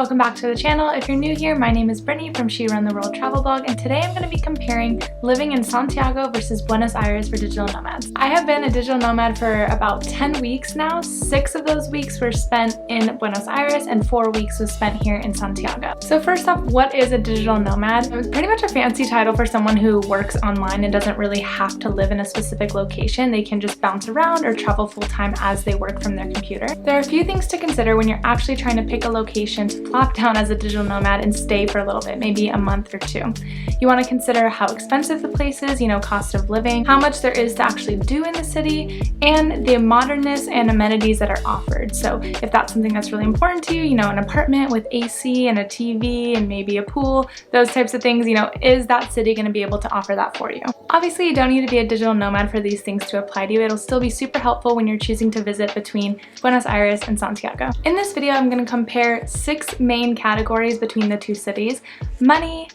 welcome back to the channel. If you're new here, my name is Brittany from She Run the World Travel Blog, and today I'm going to be comparing living in Santiago versus Buenos Aires for digital nomads. I have been a digital nomad for about 10 weeks now. 6 of those weeks were spent in Buenos Aires and 4 weeks was spent here in Santiago. So first off, what is a digital nomad? It's pretty much a fancy title for someone who works online and doesn't really have to live in a specific location. They can just bounce around or travel full-time as they work from their computer. There are a few things to consider when you're actually trying to pick a location to plop down as a digital nomad and stay for a little bit, maybe a month or 2. You want to consider how expensive the place is, cost of living, how much there is to actually do in the city, and the modernness and amenities that are offered. So if that's something that's really important to you, an apartment with AC and a TV and maybe a pool, those types of things, is that city going to be able to offer that for you? Obviously, you don't need to be a digital nomad for these things to apply to you. It'll still be super helpful when you're choosing to visit between Buenos Aires and Santiago. In this video, I'm going to compare 6 main categories between the two cities: money,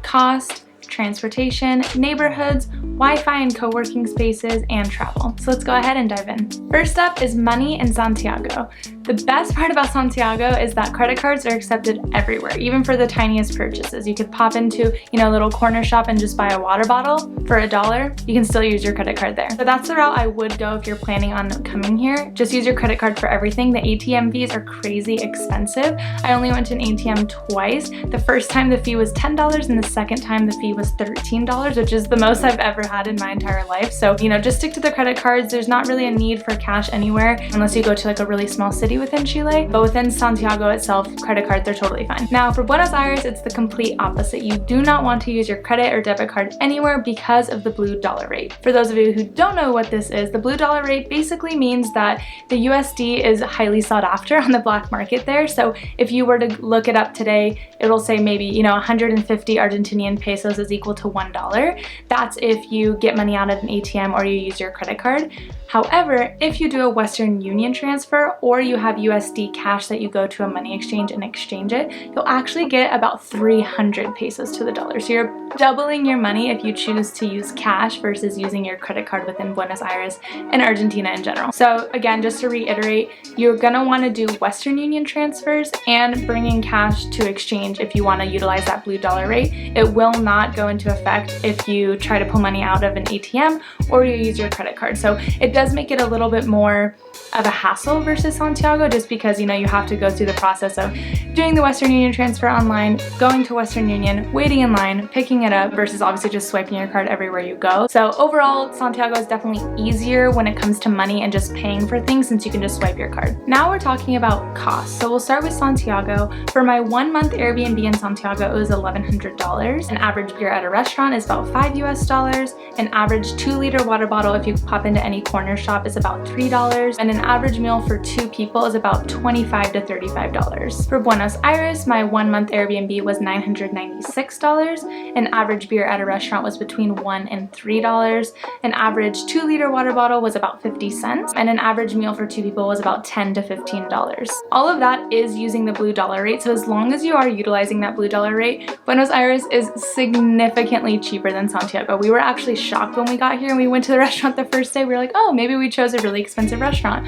cost, transportation, neighborhoods, Wi-Fi and co-working spaces, and travel. So let's go ahead and dive in. First up is money in Santiago. The best part about Santiago is that credit cards are accepted everywhere, even for the tiniest purchases. You could pop into, a little corner shop and just buy a water bottle for $1. You can still use your credit card there. So that's the route I would go if you're planning on coming here. Just use your credit card for everything. The ATM fees are crazy expensive. I only went to an ATM twice. The first time the fee was $10 and the second time the fee was $13, which is the most I've ever had in my entire life. So, just stick to the credit cards. There's not really a need for cash anywhere unless you go to like a really small city within Chile, but within Santiago itself, credit cards are totally fine. Now for Buenos Aires, it's the complete opposite. You do not want to use your credit or debit card anywhere because of the blue dollar rate. For those of you who don't know what this is, the blue dollar rate basically means that the USD is highly sought after on the black market there. So if you were to look it up today, it'll say maybe, 150 Argentinian pesos is equal to $1. That's if you get money out of an ATM or you use your credit card. However, if you do a Western Union transfer or you have USD cash that you go to a money exchange and exchange it, you'll actually get about 300 pesos to the dollar. So you're doubling your money if you choose to use cash versus using your credit card within Buenos Aires and Argentina in general. So again, just to reiterate, you're gonna want to do Western Union transfers and bring in cash to exchange if you want to utilize that blue dollar rate. It will not go into effect if you try to pull money out of an ATM or you use your credit card. So it does make it a little bit more of a hassle versus Santiago, just because you have to go through the process of doing the Western Union transfer online, going to Western Union, waiting in line, picking it up, versus obviously just swiping your card everywhere you go. So overall, Santiago is definitely easier when it comes to money and just paying for things, since you can just swipe your card. Now we're talking about cost. So we'll start with Santiago. For my 1-month Airbnb in Santiago, it was $1,100. An average beer at a restaurant is about $5 US. An average 2-liter water bottle, if you pop into any corner shop, is about $3, and an average meal for 2 people is about $25 to $35. For Buenos Aires, my 1-month Airbnb was $996. An average beer at a restaurant was between $1 and $3. An average 2-liter water bottle was about 50 cents, and an average meal for 2 people was about $10 to $15. All of that is using the blue dollar rate, so as long as you are utilizing that blue dollar rate, Buenos Aires is significantly cheaper than Santiago. We were actually shocked when we got here and we went to the restaurant the first day. We were like, oh, maybe we chose a really expensive restaurant.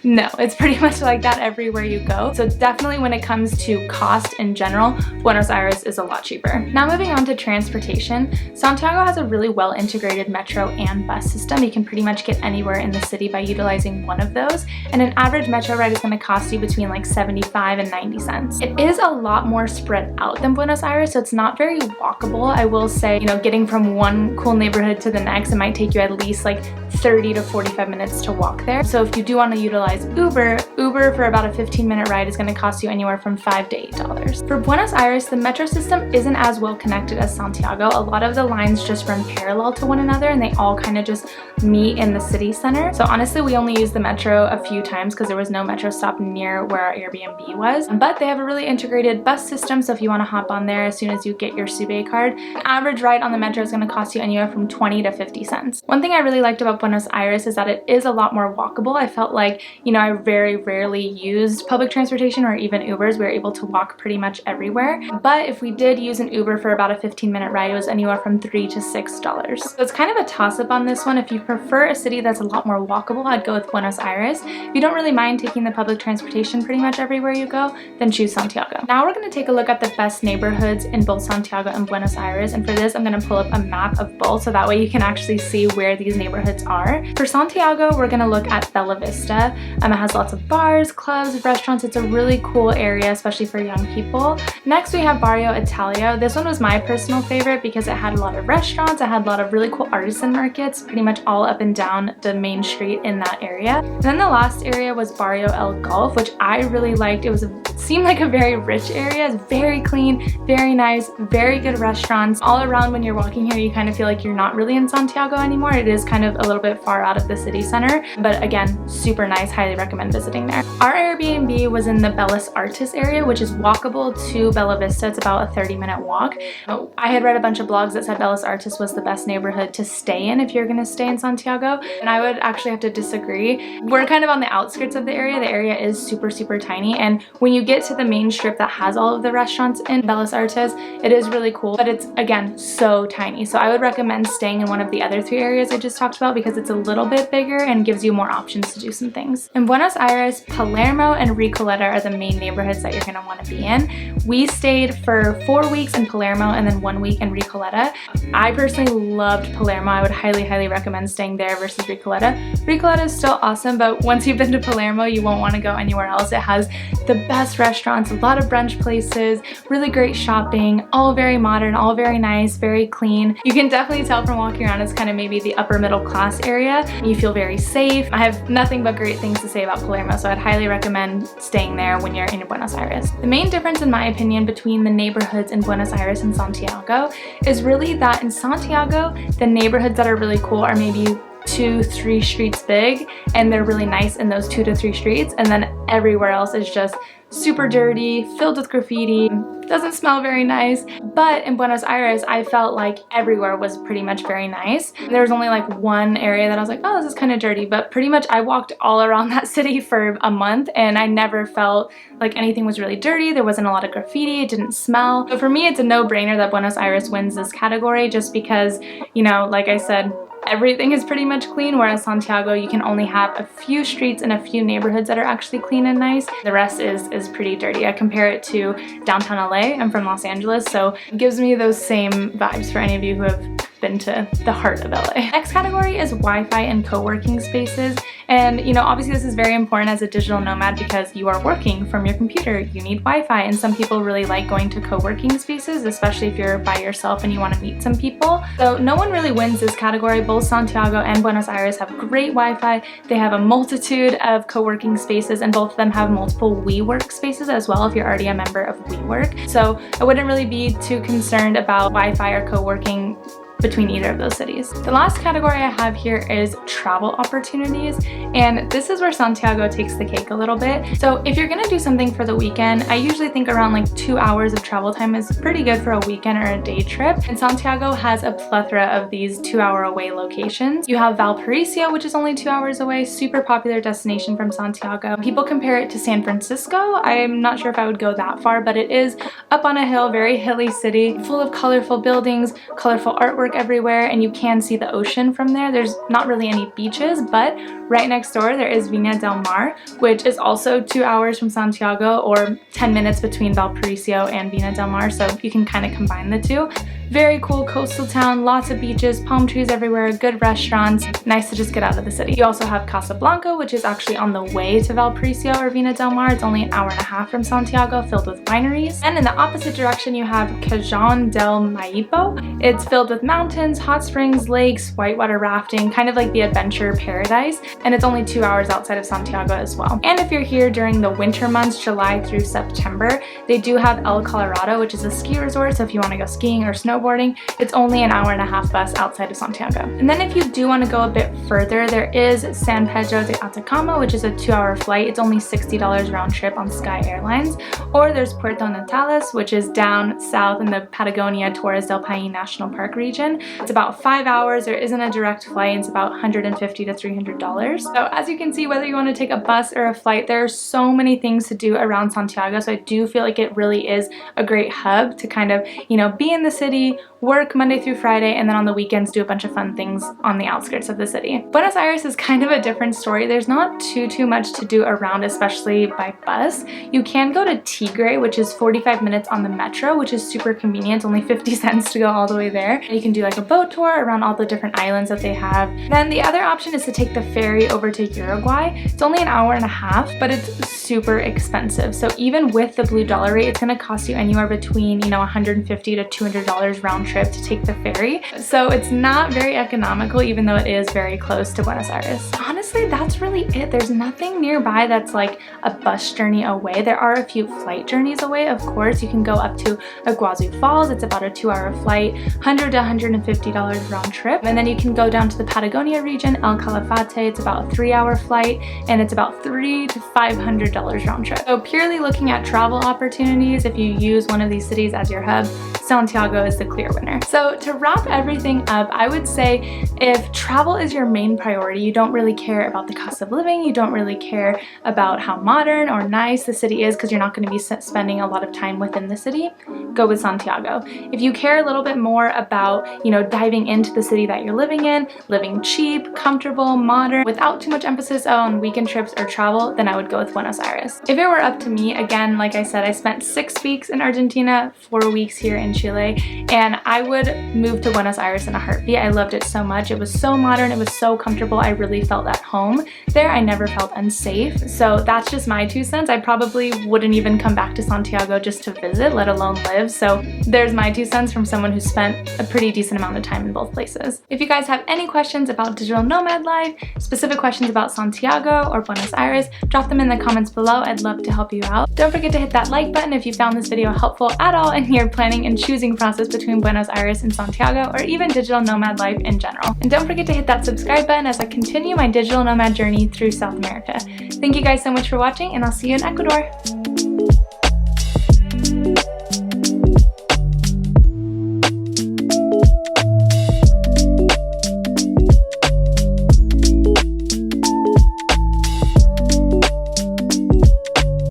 No, it's pretty much like that everywhere you go. So definitely when it comes to cost in general, Buenos Aires is a lot cheaper. Now moving on to transportation, Santiago has a really well integrated metro and bus system. You can pretty much get anywhere in the city by utilizing one of those, and an average metro ride is going to cost you between like 75 and 90 cents. It is a lot more spread out than Buenos Aires, so it's not very walkable. I will say, getting from one cool neighborhood to the next, it might take you at least like 30 to 45 minutes to walk there. So if you do want to utilize Uber for about a 15-minute ride is going to cost you anywhere from $5 to $8. For Buenos Aires, the metro system isn't as well connected as Santiago. A lot of the lines just run parallel to one another and they all kind of just meet in the city center. So honestly, we only used the metro a few times because there was no metro stop near where our Airbnb was. But they have a really integrated bus system, so if you want to hop on there as soon as you get your Sube card, an average ride on the metro is going to cost you anywhere from 20 to 50 cents. One thing I really liked about Buenos Aires is that it is a lot more walkable. I felt like you know, I very rarely used public transportation or even Ubers. We were able to walk pretty much everywhere. But if we did use an Uber for about a 15-minute ride, it was anywhere from $3 to $6. So it's kind of a toss-up on this one. If you prefer a city that's a lot more walkable, I'd go with Buenos Aires. If you don't really mind taking the public transportation pretty much everywhere you go, then choose Santiago. Now we're going to take a look at the best neighborhoods in both Santiago and Buenos Aires, and for this I'm going to pull up a map of both so that way you can actually see where these neighborhoods are. For Santiago, we're going to look at Bella Vista. It has lots of bars, clubs, restaurants. It's a really cool area, especially for young people. Next we have Barrio Italia. This one was my personal favorite because it had a lot of restaurants, it had a lot of really cool artisan markets pretty much all up and down the main street in that area. And then the last area was Barrio El Golf, which I really liked. It seemed like a very rich area. It's very clean, very nice, very good restaurants. All around when you're walking here, you kind of feel like you're not really in Santiago anymore. It is kind of a little bit far out of the city center, but again, super nice. Highly recommend visiting there. Our Airbnb was in the Bellas Artes area, which is walkable to Bella Vista. It's about a 30-minute walk. I had read a bunch of blogs that said Bellas Artes was the best neighborhood to stay in if you're going to stay in Santiago, and I would actually have to disagree. We're kind of on the outskirts of the area. The area is super tiny, and when you get to the main strip that has all of the restaurants in Bellas Artes, it is really cool, but it's again so tiny. So I would recommend staying in one of the other 3 areas I just talked about because it's a little bit bigger and gives you more options to do some things. In Buenos Aires, Palermo and Recoleta are the main neighborhoods that you're going to want to be in. We stayed for 4 weeks in Palermo and then 1 week in Recoleta. I personally loved Palermo. I would highly recommend staying there versus Recoleta. Recoleta is still awesome, but once you've been to Palermo, you won't want to go anywhere else. It has the best restaurants, a lot of brunch places, really great shopping, all very modern, all very nice, very clean. You can definitely tell from walking around it's kind of maybe the upper middle class area. You feel very safe. I have nothing but great things to say about Palermo, so I'd highly recommend staying there when you're in Buenos Aires. The main difference in my opinion between the neighborhoods in Buenos Aires and Santiago is really that in Santiago, the neighborhoods that are really cool are maybe 2-3 streets big, and they're really nice in those 2 to 3 streets, and then everywhere else is just super dirty, filled with graffiti, doesn't smell very nice. But in Buenos Aires, I felt like everywhere was pretty much very nice. There was only like one area that I was like, oh, this is kind of dirty, but pretty much I walked all around that city for a month and I never felt like anything was really dirty. There wasn't a lot of graffiti, it didn't smell. So for me, it's a no-brainer that Buenos Aires wins this category just because, you know, like I said, everything is pretty much clean, whereas Santiago, you can only have a few streets and a few neighborhoods that are actually clean and nice. The rest is pretty dirty. I compare it to downtown LA. I'm from Los Angeles, so it gives me those same vibes for any of you who have been to the heart of LA. Next category is Wi-Fi and co-working spaces. And you know, obviously this is very important as a digital nomad because you are working from your computer. You need Wi-Fi, and some people really like going to co-working spaces, especially if you're by yourself and you want to meet some people. So no one really wins this category. Both Santiago and Buenos Aires have great Wi-Fi. They have a multitude of co-working spaces, and both of them have multiple WeWork spaces as well if you're already a member of WeWork. So I wouldn't really be too concerned about Wi-Fi or co-working between either of those cities. The last category I have here is travel opportunities, and this is where Santiago takes the cake a little bit. So if you're gonna do something for the weekend, I usually think around like 2 hours of travel time is pretty good for a weekend or a day trip, and Santiago has a plethora of these 2-hour away locations. You have Valparaiso, which is only 2 hours away, super popular destination from Santiago. People compare it to San Francisco. I'm not sure if I would go that far, but it is up on a hill, very hilly city, full of colorful buildings, colorful artwork everywhere, and you can see the ocean from there. There's not really any beaches, but right next door there is Viña del Mar, which is also 2 hours from Santiago, or 10 minutes between Valparaiso and Viña del Mar, so you can kind of combine the two. Very cool coastal town, lots of beaches, palm trees everywhere, good restaurants, nice to just get out of the city. You also have Casablanca, which is actually on the way to Valparaiso or Viña del Mar. It's only an hour and a half from Santiago, filled with wineries. And in the opposite direction, you have Cajon del Maipo. It's filled with mountains, hot springs, lakes, whitewater rafting, kind of like the adventure paradise. And it's only 2 hours outside of Santiago as well. And if you're here during the winter months, July through September, they do have El Colorado, which is a ski resort. So if you want to go skiing or snowboarding, it's only an hour and a half bus outside of Santiago. And then if you do want to go a bit further, there is San Pedro de Atacama, which is a 2-hour flight. It's only $60 round trip on Sky Airlines. Or there's Puerto Natales, which is down south in the Patagonia Torres del Paine National Park region. It's about 5 hours. There isn't a direct flight. It's about $150 to $300. So as you can see, whether you want to take a bus or a flight, there are so many things to do around Santiago. So I do feel like it really is a great hub to kind of, you know, be in the city, work Monday through Friday, and then on the weekends do a bunch of fun things on the outskirts of the city. Buenos Aires is kind of a different story. There's not too much to do around, especially by bus. You can go to Tigre, which is 45 minutes on the metro, which is super convenient, only 50 cents to go all the way there. You can do like a boat tour around all the different islands that they have. Then the other option is to take the ferry over to Uruguay. It's only an hour and a half, but it's super expensive. So even with the blue dollar rate, it's gonna cost you anywhere between, you know, $150 to $200 round trip to take the ferry. So it's not very economical, even though it is very close to Buenos Aires. Honestly, that's really it. There's nothing nearby that's like a bus journey away. There are a few flight journeys away, of course. You can go up to Iguazu Falls. It's about a 2-hour flight, $100 to $150 round trip. And then you can go down to the Patagonia region, El Calafate. It's about a 3-hour flight, and it's about $300 to $500 round trip. So purely looking at travel opportunities, if you use one of these cities as your hub, Santiago is the clear winner. So to wrap everything up, I would say if travel is your main priority, you don't really care about the cost of living, you don't really care about how modern or nice the city is because you're not going to be spending a lot of time within the city, go with Santiago. If you care a little bit more about, you know, diving into the city that you're living in, living cheap, comfortable, modern, without too much emphasis on weekend trips or travel, then I would go with Buenos Aires. If it were up to me, again, like I said, I spent 6 weeks in Argentina, 4 weeks here in Chile, and I would move to Buenos Aires in a heartbeat. I loved it so much. It was so modern, it was so comfortable. I really felt at home there. I never felt unsafe. So that's just my 2 cents. I probably wouldn't even come back to Santiago just to visit, let alone live. So there's my 2 cents from someone who spent a pretty decent amount of time in both places. If you guys have any questions about digital nomad life, specific questions about Santiago or Buenos Aires, drop them in the comments below. I'd love to help you out. Don't forget to hit that like button if you found this video helpful at all in your planning and choosing process between Buenos Aires and Santiago, or even digital nomad life in general. And don't forget to hit that subscribe button as I continue my digital nomad journey through South America. Thank you guys so much for watching, and I'll see you in Ecuador.